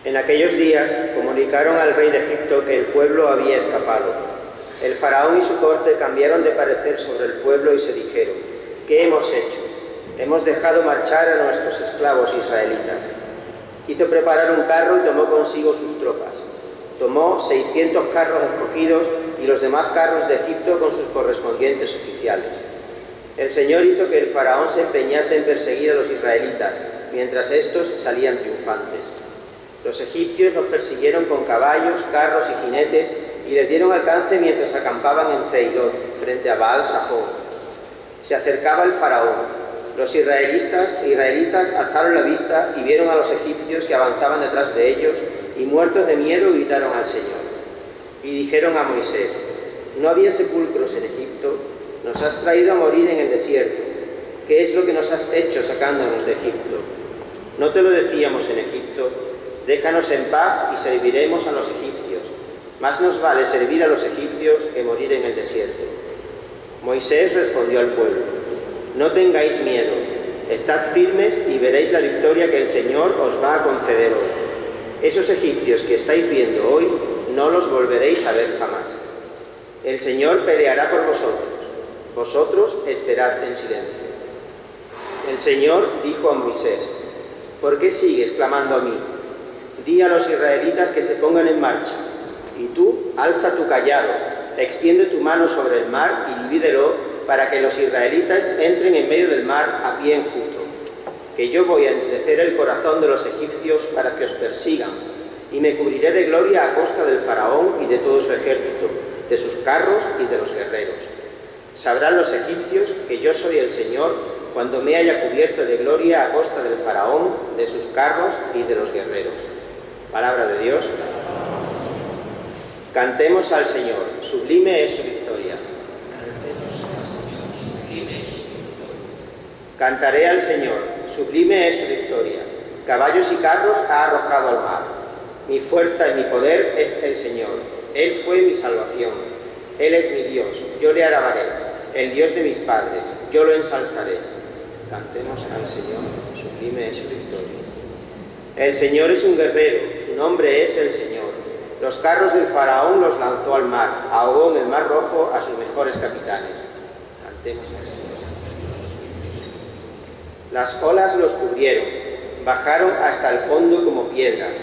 En aquellos días comunicaron al rey de Egipto que el pueblo había escapado. El faraón y su corte cambiaron de parecer sobre el pueblo y se dijeron: ¿qué hemos hecho? Hemos dejado marchar a nuestros esclavos israelitas. Hizo preparar un carro y tomó consigo sus tropas. Tomó 600 carros escogidos y los demás carros de Egipto con sus correspondientes oficiales. El Señor hizo que el faraón se empeñase en perseguir a los israelitas, mientras estos salían triunfantes. Los egipcios los persiguieron con caballos, carros y jinetes y les dieron alcance mientras acampaban en Ceirot, frente a Baal-Safón. Se acercaba el faraón. Los israelitas alzaron la vista y vieron a los egipcios que avanzaban detrás de ellos y, muertos de miedo, gritaron al Señor. Y dijeron a Moisés: ¿no había sepulcros en Egipto? Nos has traído a morir en el desierto. ¿Qué es lo que nos has hecho sacándonos de Egipto? ¿No te lo decíamos en Egipto? Déjanos en paz y serviremos a los egipcios. Más nos vale servir a los egipcios que morir en el desierto. Moisés respondió al pueblo: no tengáis miedo, estad firmes y veréis la victoria que el Señor os va a conceder hoy. Esos egipcios que estáis viendo hoy no los volveréis a ver jamás. El Señor peleará por vosotros esperad en silencio. El Señor dijo a Moisés: ¿por qué sigues clamando a mí? Di a los israelitas que se pongan en marcha, y tú alza tu cayado, extiende tu mano sobre el mar y divídelo para que los israelitas entren en medio del mar a pie enjuto. Que yo voy a endurecer el corazón de los egipcios para que os persigan, y me cubriré de gloria a costa del faraón y de todo su ejército, de sus carros y de los guerreros. Sabrán los egipcios que yo soy el Señor cuando me haya cubierto de gloria a costa del faraón, de sus carros y de los guerreros. Palabra de Dios. Cantemos al Señor, sublime es su victoria. Cantaré al Señor, sublime es su victoria. Caballos y carros ha arrojado al mar. Mi fuerza y mi poder es el Señor. Él fue mi salvación. Él es mi Dios, yo le alabaré. El Dios de mis padres, yo lo ensalzaré. Cantemos al Señor, sublime es su victoria. El Señor es un guerrero, su nombre es el Señor. Los carros del faraón los lanzó al mar, ahogó en el mar rojo a sus mejores capitanes. Cantemos al Señor. Las olas los cubrieron, bajaron hasta el fondo como piedras.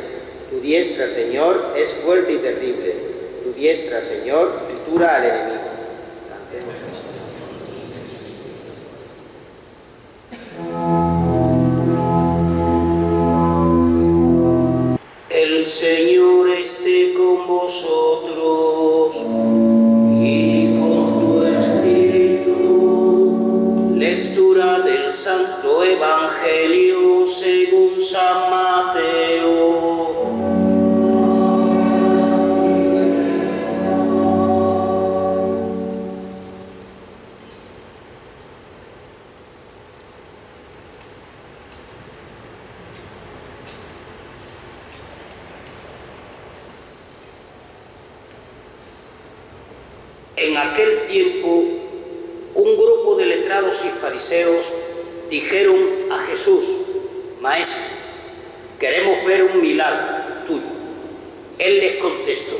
Tu diestra, Señor, es fuerte y terrible. Tu diestra, Señor, tritura al enemigo. Cantemos al Señor. El Señor esté con vosotros y con tu espíritu. Lectura del Santo Evangelio según San Mateo. En aquel tiempo, un grupo de letrados y fariseos dijeron a Jesús: Maestro, queremos ver un milagro tuyo. Él les contestó: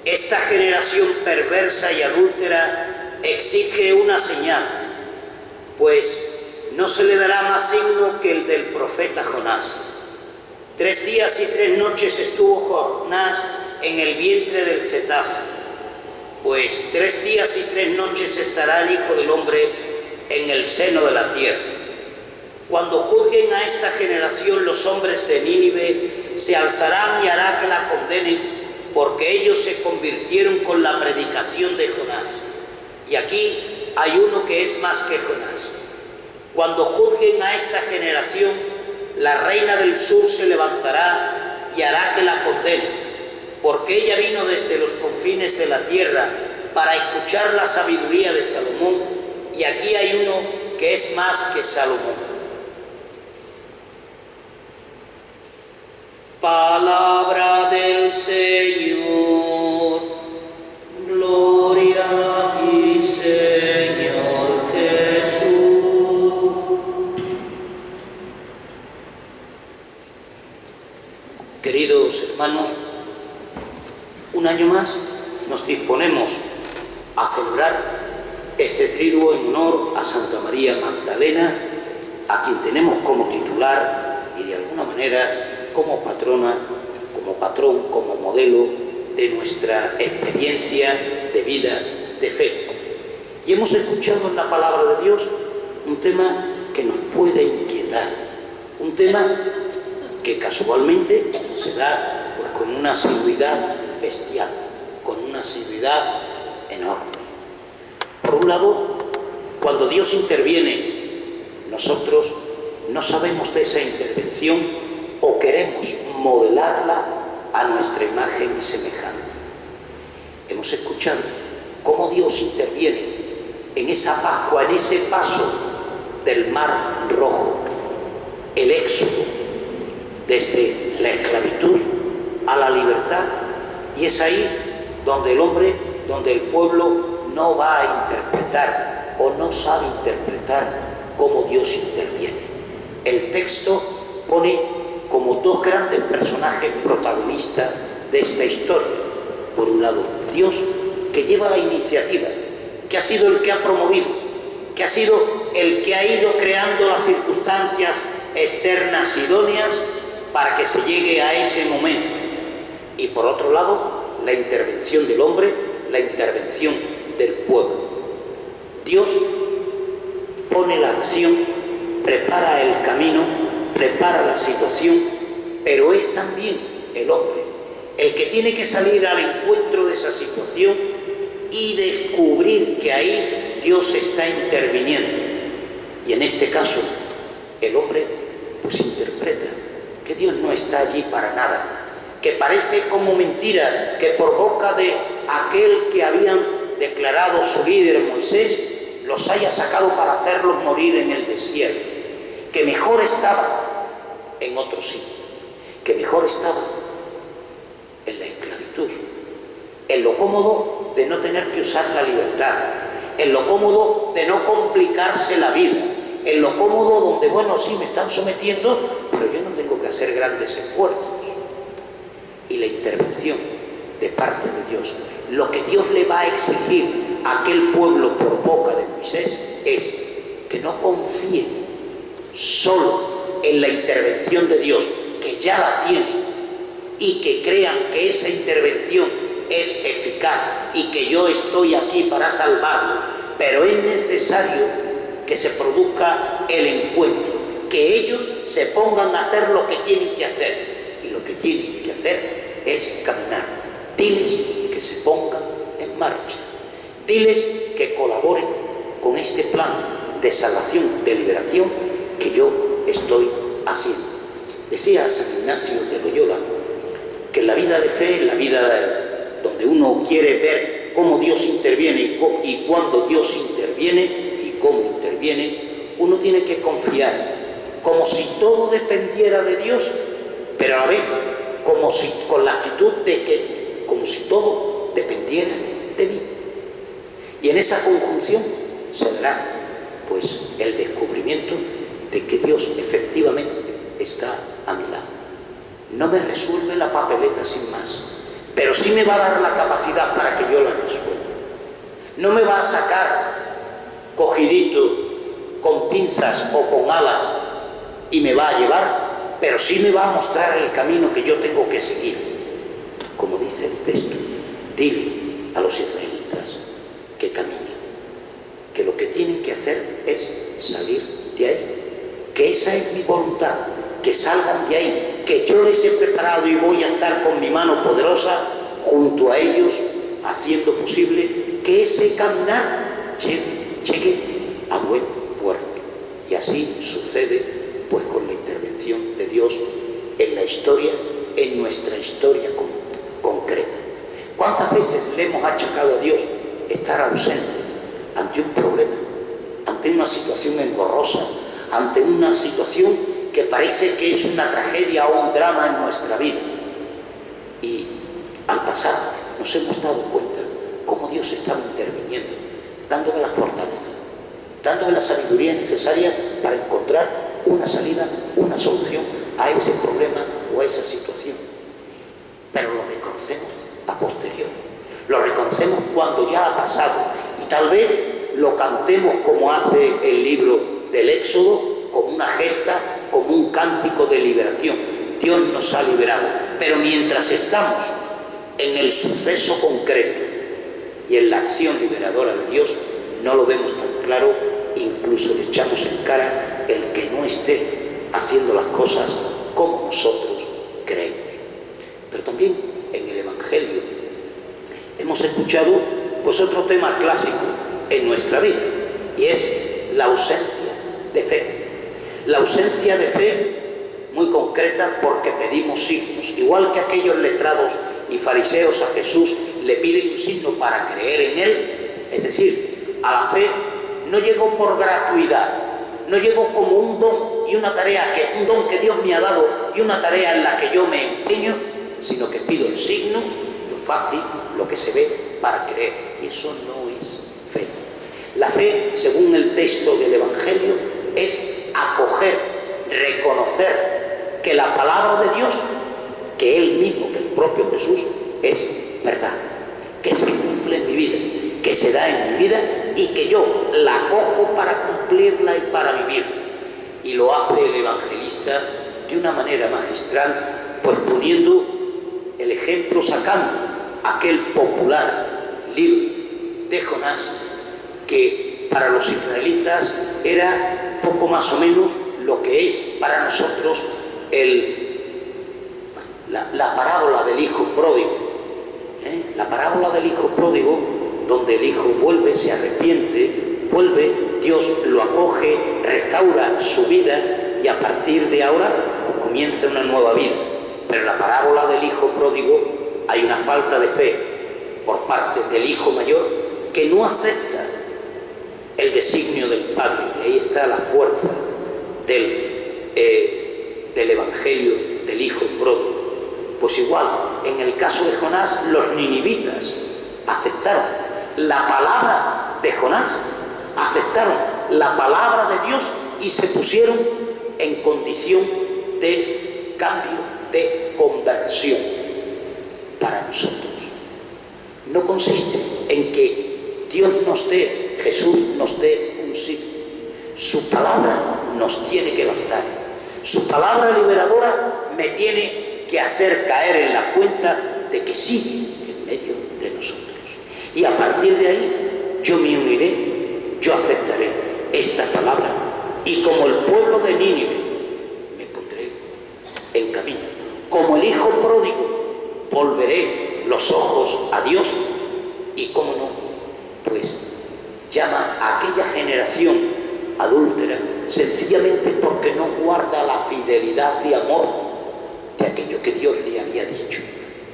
esta generación perversa y adúltera exige una señal, pues no se le dará más signo que el del profeta Jonás. 3 días y 3 noches estuvo Jonás en el vientre del cetáceo. Pues 3 días y 3 noches estará el Hijo del Hombre en el seno de la tierra. Cuando juzguen a esta generación, los hombres de Nínive se alzarán y hará que la condenen, porque ellos se convirtieron con la predicación de Jonás. Y aquí hay uno que es más que Jonás. Cuando juzguen a esta generación, la reina del sur se levantará y hará que la condenen, porque ella vino desde los confines de la tierra para escuchar la sabiduría de Salomón, y aquí hay uno que es más que Salomón. Palabra del Señor. Gloria a ti, Señor Jesús. Queridos hermanos, un año más nos disponemos a celebrar este triduo en honor a Santa María Magdalena, a quien tenemos como titular y de alguna manera como patrona, como patrón, como modelo de nuestra experiencia de vida, de fe. Y hemos escuchado en la palabra de Dios un tema que nos puede inquietar, un tema que casualmente se da pues, con una asiduidad bestial, con una asiduidad enorme. Por un lado, cuando Dios interviene, nosotros no sabemos de esa intervención o queremos modelarla a nuestra imagen y semejanza. Hemos escuchado cómo Dios interviene en esa Pascua, en ese paso del Mar Rojo, el éxodo desde la esclavitud a la libertad, y es ahí donde el hombre, donde el pueblo no va a interpretar o no sabe interpretar cómo Dios interviene. El texto pone como dos grandes personajes protagonistas de esta historia. Por un lado, Dios, que lleva la iniciativa, que ha sido el que ha promovido, que ha sido el que ha ido creando las circunstancias externas idóneas para que se llegue a ese momento. Y por otro lado, la intervención del hombre, la intervención del pueblo. Dios pone la acción, prepara el camino, prepara la situación, pero es también el hombre el que tiene que salir al encuentro de esa situación y descubrir que ahí Dios está interviniendo. Y en este caso, el hombre pues interpreta que Dios no está allí para nada, que parece como mentira que por boca de aquel que habían declarado su líder Moisés, los haya sacado para hacerlos morir en el desierto, que mejor estaba en otro sitio, que mejor estaba en la esclavitud, en lo cómodo de no tener que usar la libertad, en lo cómodo de no complicarse la vida, en lo cómodo donde, bueno, sí me están sometiendo, pero yo no tengo que hacer grandes esfuerzos. Y la intervención de parte de Dios, lo que Dios le va a exigir a aquel pueblo por boca de Moisés es que no confíen solo en la intervención de Dios, que ya la tienen, y que crean que esa intervención es eficaz y que yo estoy aquí para salvarlo, pero es necesario que se produzca el encuentro, que ellos se pongan a hacer lo que tienen que hacer, y lo que tienen que hacer es caminar. Diles que se pongan en marcha, diles que colaboren con este plan de salvación, de liberación que yo estoy haciendo. Decía San Ignacio de Loyola que en la vida de fe, en la vida donde uno quiere ver cómo Dios interviene y cuándo Dios interviene y cómo interviene, uno tiene que confiar, como si todo dependiera de Dios, pero a la vez como si, con la actitud de que, como si todo dependiera de mí. Y en esa conjunción se dará pues el descubrimiento de que Dios efectivamente está a mi lado. No me resuelve la papeleta sin más, pero sí me va a dar la capacidad para que yo la resuelva. No me va a sacar cogidito con pinzas o con alas y me va a llevar, pero sí me va a mostrar el camino que yo tengo que seguir. Como dice el texto, dile a los israelitas que caminen, que lo que tienen que hacer es salir de ahí, que esa es mi voluntad, que salgan de ahí, que yo les he preparado y voy a estar con mi mano poderosa junto a ellos, haciendo posible que ese caminar llegue a buen puerto. Y así sucede pues con la intervención de Dios en la historia, en nuestra historia concreta. ¿Cuántas veces le hemos achacado a Dios estar ausente ante un problema, ante una situación engorrosa, ante una situación que parece que es una tragedia o un drama en nuestra vida? Y al pasar nos hemos dado cuenta cómo Dios estaba interviniendo, dándome la fortaleza, dándome la sabiduría necesaria para encontrar una salida, una solución a ese problema o a esa situación. avancemos cuando ya ha pasado. Y tal vez lo cantemos como hace el libro del Éxodo, como una gesta, como un cántico de liberación. Dios nos ha liberado. Pero mientras estamos en el suceso concreto y en la acción liberadora de Dios, no lo vemos tan claro, incluso le echamos en cara el que no esté haciendo las cosas como nosotros creemos. Pero también en el Evangelio hemos escuchado pues otro tema clásico en nuestra vida, y es la ausencia de fe. La ausencia de fe muy concreta porque pedimos signos. Igual que aquellos letrados y fariseos a Jesús le piden un signo para creer en Él, es decir, a la fe no llegó por gratuidad, no llegó como un don y una tarea, un don que Dios me ha dado y una tarea en la que yo me empeño, sino que pido el signo, lo fácil, lo que se ve para creer. Y eso no es fe. La fe, según el texto del Evangelio, es acoger, reconocer que la palabra de Dios, que Él mismo, que el propio Jesús, es verdad, que se cumple en mi vida, que se da en mi vida y que yo la cojo para cumplirla y para vivir. Y lo hace el evangelista de una manera magistral, pues poniendo el ejemplo, sacando aquel popular libro de Jonás, que para los israelitas era poco más o menos lo que es para nosotros la parábola del hijo pródigo. La parábola del hijo pródigo, donde el hijo vuelve, se arrepiente, vuelve, Dios lo acoge, restaura su vida y a partir de ahora pues, comienza una nueva vida. Pero en la parábola del hijo pródigo hay una falta de fe por parte del hijo mayor que no acepta el designio del Padre. Y ahí está la fuerza del evangelio del hijo pródigo. Pues igual, en el caso de Jonás, los ninivitas aceptaron la palabra de Jonás, aceptaron la palabra de Dios y se pusieron en condición de cambio, de conversión. Para nosotros no consiste en que Dios nos dé, Jesús nos dé un signo. Su palabra nos tiene que bastar. Su palabra liberadora me tiene que hacer caer en la cuenta de que sigue en medio de nosotros. Y a partir de ahí yo me uniré, yo aceptaré esta palabra y como el pueblo de Nínive me pondré en camino. Como el hijo pródigo volveré los ojos a Dios y cómo no, pues llama a aquella generación adúltera sencillamente porque no guarda la fidelidad de amor de aquello que Dios le había dicho.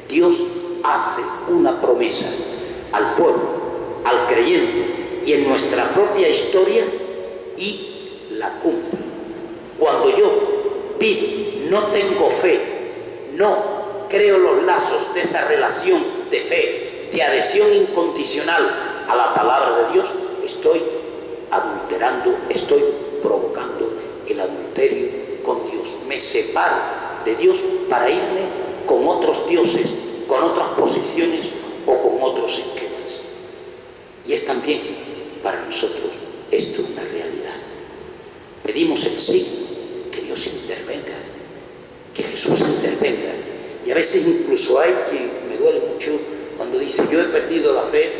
Dios hace una promesa al pueblo, al creyente y en nuestra propia historia y la cumple. Cuando yo pido, no tengo fe, no creo los lazos de esa relación de fe, de adhesión incondicional a la palabra de Dios, estoy adulterando, estoy provocando el adulterio con Dios. Me separo de Dios para irme con otros dioses, con otras posiciones o con otros esquemas. Y es también para nosotros esto una realidad. Pedimos el signo, que Dios intervenga, que Jesús intervenga. Y a veces incluso hay quien me duele mucho cuando dice yo he perdido la fe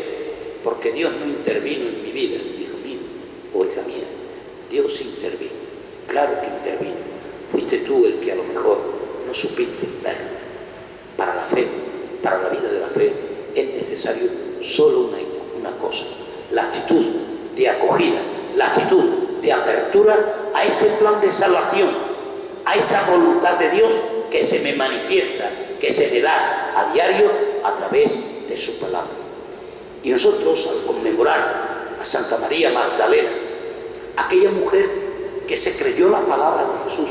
porque Dios no intervino en mi vida. Hijo mío o hija mía, Dios intervino, claro que intervino. Fuiste tú el que a lo mejor no supiste verlo. Para la fe, para la vida de la fe, es necesario solo una cosa, la actitud de acogida, la actitud de apertura a ese plan de salvación, a esa voluntad de Dios que se me manifiesta, que se me da a diario a través de su palabra. Y nosotros, al conmemorar a Santa María Magdalena, aquella mujer que se creyó la palabra de Jesús,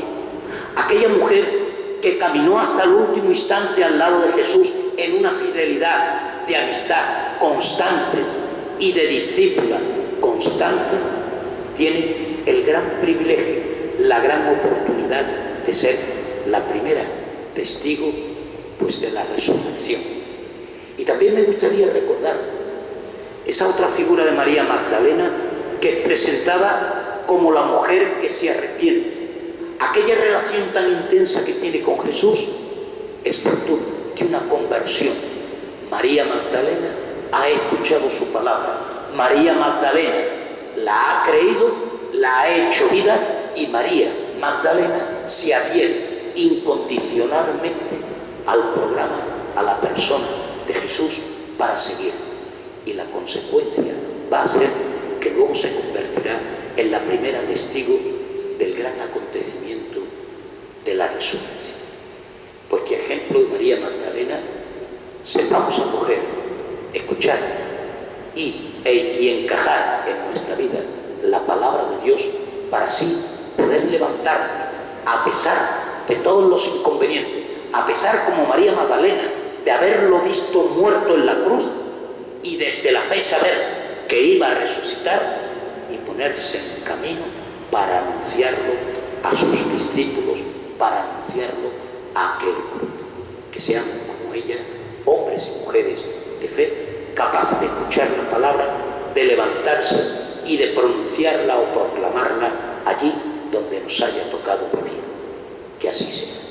aquella mujer que caminó hasta el último instante al lado de Jesús en una fidelidad de amistad constante y de discípula constante, tiene el gran privilegio, la gran oportunidad de ser la primera testigo pues de la resurrección. Y también me gustaría recordar esa otra figura de María Magdalena que es presentada como la mujer que se arrepiente. Aquella relación tan intensa que tiene con Jesús es fruto de una conversión. María Magdalena ha escuchado su palabra. María Magdalena la ha creído, la ha hecho vida, y María Magdalena se adhiere incondicionalmente al programa, a la persona de Jesús para seguir. Y la consecuencia va a ser que luego se convertirá en la primera testigo del gran acontecimiento de la resurrección. Pues que ejemplo de María Magdalena sepamos acoger, escuchar y encajar en nuestra vida la palabra de Dios para así poder levantarnos a pesar de todos los inconvenientes, a pesar como María Magdalena de haberlo visto muerto en la cruz y desde la fe saber que iba a resucitar y ponerse en camino para anunciarlo a sus discípulos, para anunciarlo a aquel grupo. Que sean como ella, hombres y mujeres de fe, capaces de escuchar la palabra, de levantarse y de pronunciarla o proclamarla allí donde nos haya tocado vivir. Que así sea.